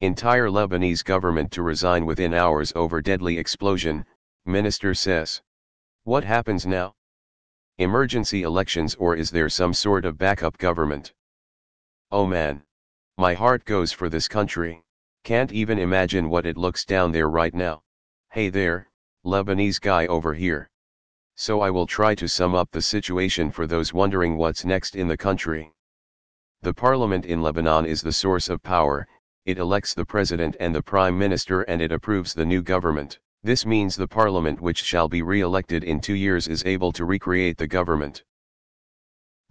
Entire Lebanese government to resign within hours over deadly explosion, minister says. What happens now? Emergency elections, or is there some sort of backup government? Oh man. My heart goes for this country. Can't even imagine what it looks down there right now. Hey there, Lebanese guy over here. So I will try to sum up the situation for those wondering what's next in the country. The parliament in Lebanon is the source of power. It elects the president and the prime minister, and it approves the new government. This means the parliament, which shall be re-elected in 2 years, is able to recreate the government.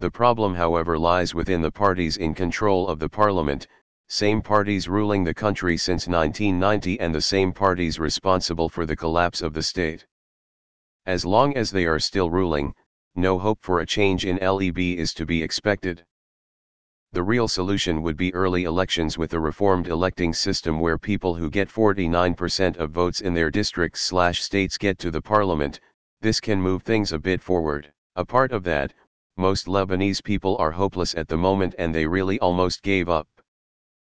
The problem, however, lies within the parties in control of the parliament, same parties ruling the country since 1990 and the same parties responsible for the collapse of the state. As long as they are still ruling, no hope for a change in Leb is to be expected. The real solution would be early elections with a reformed electing system where people who get 49% of votes in their districts/states get to the parliament. This can move things a bit forward. Apart of that, most Lebanese people are hopeless at the moment and they really almost gave up.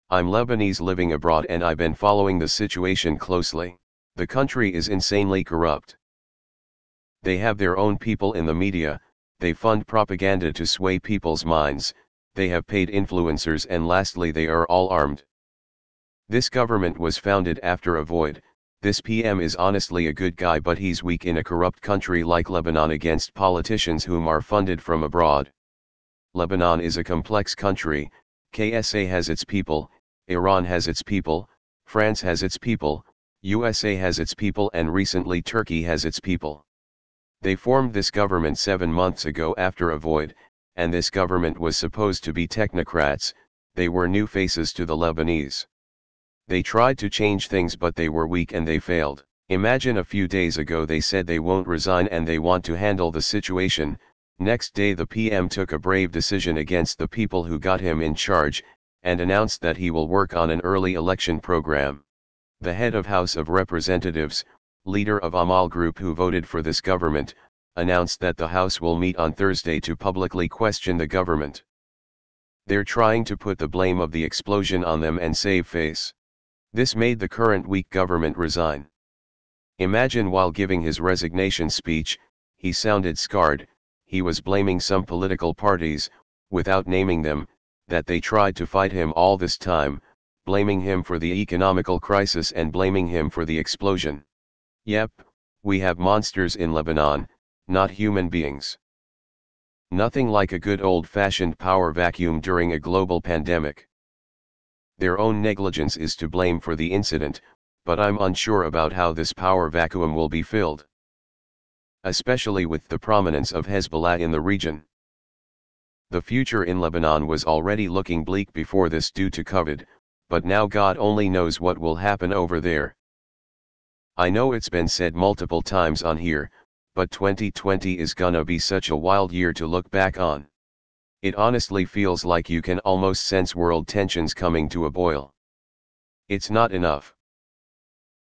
I'm Lebanese living abroad and I've been following the situation closely. The country is insanely corrupt. They have their own people in the media, they fund propaganda to sway people's minds, they have paid influencers, and lastly they are all armed. This government was founded after a void. This PM is honestly a good guy, but he's weak in a corrupt country like Lebanon against politicians whom are funded from abroad. Lebanon is a complex country. KSA has its people, Iran has its people, France has its people, USA has its people, and recently Turkey has its people. They formed this government 7 months ago after a void, and this government was supposed to be technocrats. They were new faces to the Lebanese. They tried to change things, but they were weak and they failed. Imagine a few days ago they said they won't resign and they want to handle the situation. Next day the PM took a brave decision against the people who got him in charge, and announced that he will work on an early election program. The head of House of Representatives, leader of Amal Group who voted for this government, announced that the House will meet on Thursday to publicly question the government. They're trying to put the blame of the explosion on them and save face. This made the current weak government resign. Imagine while giving his resignation speech, he sounded scarred. He was blaming some political parties, without naming them, that they tried to fight him all this time, blaming him for the economical crisis and blaming him for the explosion. Yep, we have monsters in Lebanon, not human beings. Nothing like a good old-fashioned power vacuum during a global pandemic. Their own negligence is to blame for the incident, but I'm unsure about how this power vacuum will be filled. Especially with the prominence of Hezbollah in the region. The future in Lebanon was already looking bleak before this due to COVID, but now God only knows what will happen over there. I know it's been said multiple times on here, but 2020 is gonna be such a wild year to look back on. It honestly feels like you can almost sense world tensions coming to a boil. It's not enough.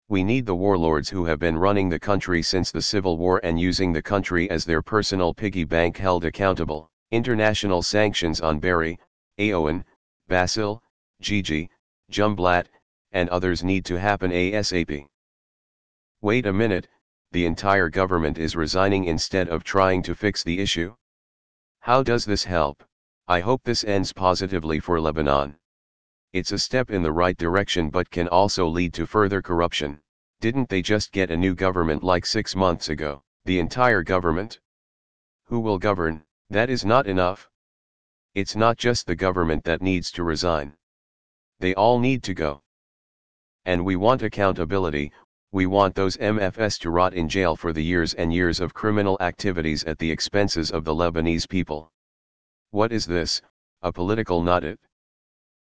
We need the warlords who have been running the country since the Civil War and using the country as their personal piggy bank held accountable. International sanctions on Berry, Aoun, Basil, Gigi, Jumblat, and others need to happen ASAP. Wait a minute, the entire government is resigning instead of trying to fix the issue? How does this help? I hope this ends positively for Lebanon. It's a step in the right direction but can also lead to further corruption. Didn't they just get a new government like 6 months ago? The entire government? Who will govern? That is not enough. It's not just the government that needs to resign. They all need to go. And we want accountability. We want those MFs to rot in jail for the years and years of criminal activities at the expenses of the Lebanese people. What is this, a political nut?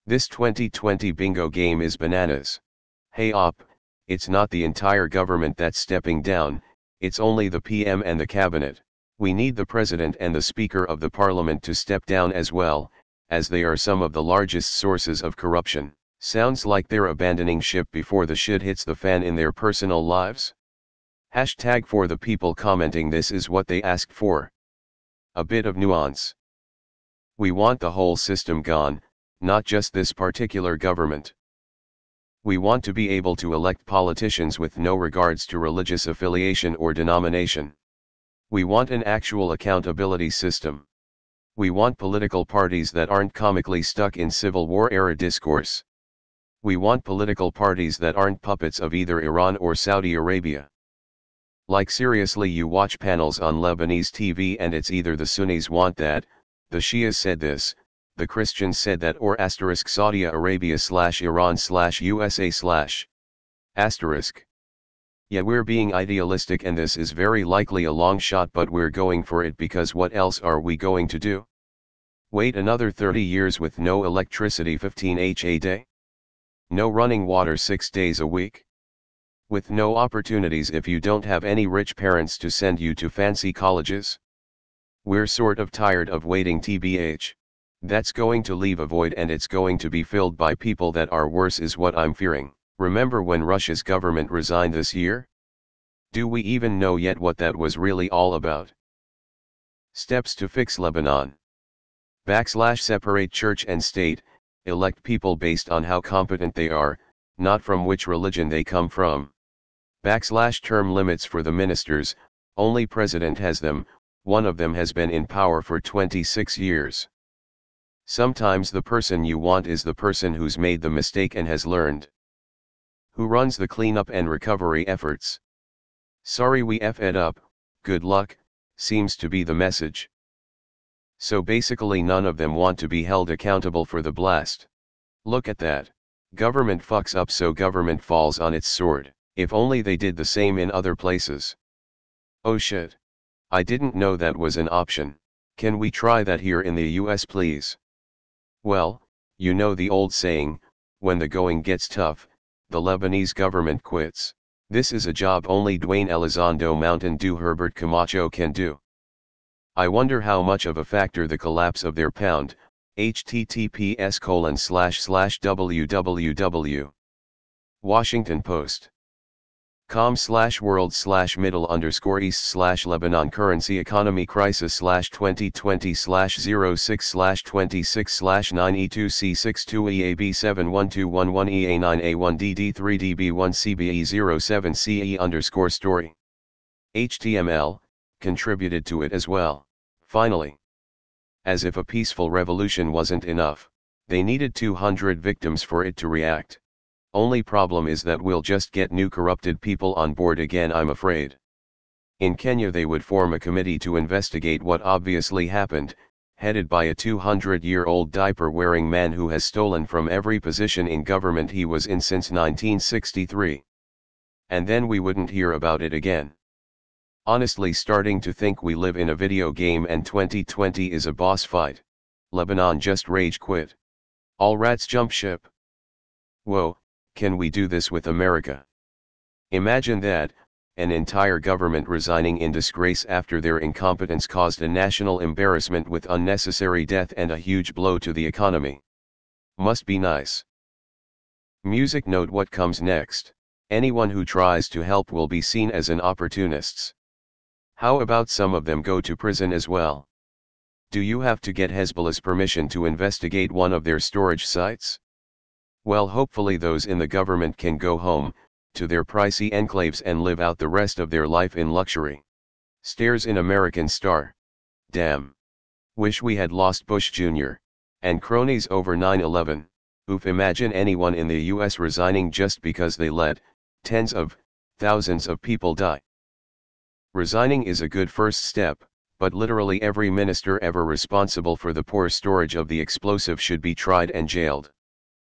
This 2020 bingo game is bananas. Hey op, it's not the entire government that's stepping down, it's only the PM and the cabinet. We need the president and the speaker of the parliament to step down as well, as they are some of the largest sources of corruption. Sounds like they're abandoning ship before the shit hits the fan in their personal lives. Hashtag for the people commenting this is what they asked for. A bit of nuance. We want the whole system gone, not just this particular government. We want to be able to elect politicians with no regards to religious affiliation or denomination. We want an actual accountability system. We want political parties that aren't comically stuck in Civil War-era discourse. We want political parties that aren't puppets of either Iran or Saudi Arabia. Like seriously, you watch panels on Lebanese TV and it's either the Sunnis want that, the Shias said this, the Christians said that, or * Saudi Arabia / Iran / USA *. Yeah, we're being idealistic and this is very likely a long shot, but we're going for it because what else are we going to do? Wait another 30 years with no electricity 15h a day? No running water 6 days a week? With no opportunities if you don't have any rich parents to send you to fancy colleges? We're sort of tired of waiting tbh. That's going to leave a void and it's going to be filled by people that are worse is what I'm fearing. Remember when Russia's government resigned this year? Do we even know yet what that was really all about? Steps to fix Lebanon. / separate church and state, elect people based on how competent they are, not from which religion they come from. / term limits for the ministers, only president has them, one of them has been in power for 26 years. Sometimes the person you want is the person who's made the mistake and has learned. Who runs the cleanup and recovery efforts? Sorry we f'd up, good luck, seems to be the message. So basically none of them want to be held accountable for the blast. Look at that. Government fucks up so government falls on its sword. If only they did the same in other places. Oh shit. I didn't know that was an option. Can we try that here in the US please? Well, you know the old saying, when the going gets tough, the Lebanese government quits. This is a job only Dwayne Elizondo Mountain Dew Herbert Camacho can do. I wonder how much of a factor the collapse of their pound, https://www. Washington Post. com/world/middle_east/Lebanon currency economy crisis /2020/06/26/9E2C62EAB71211EA9A1DD3DB1CBE07CE_story. HTML, contributed to it as well. Finally. As if a peaceful revolution wasn't enough, they needed 200 victims for it to react. Only problem is that we'll just get new corrupted people on board again, I'm afraid. In Kenya they would form a committee to investigate what obviously happened, headed by a 200-year-old diaper-wearing man who has stolen from every position in government he was in since 1963. And then we wouldn't hear about it again. Honestly starting to think we live in a video game and 2020 is a boss fight. Lebanon just rage quit. All rats jump ship. Whoa. Can we do this with America? Imagine that, an entire government resigning in disgrace after their incompetence caused a national embarrassment with unnecessary death and a huge blow to the economy. Must be nice. Music note: what comes next? Anyone who tries to help will be seen as an opportunists. How about some of them go to prison as well? Do you have to get Hezbollah's permission to investigate one of their storage sites? Well, hopefully those in the government can go home, to their pricey enclaves and live out the rest of their life in luxury. Stares in American Star. Damn. Wish we had lost Bush Jr. and cronies over 9/11. Oof, imagine anyone in the US resigning just because they let tens of thousands of people die. Resigning is a good first step, but literally every minister ever responsible for the poor storage of the explosive should be tried and jailed.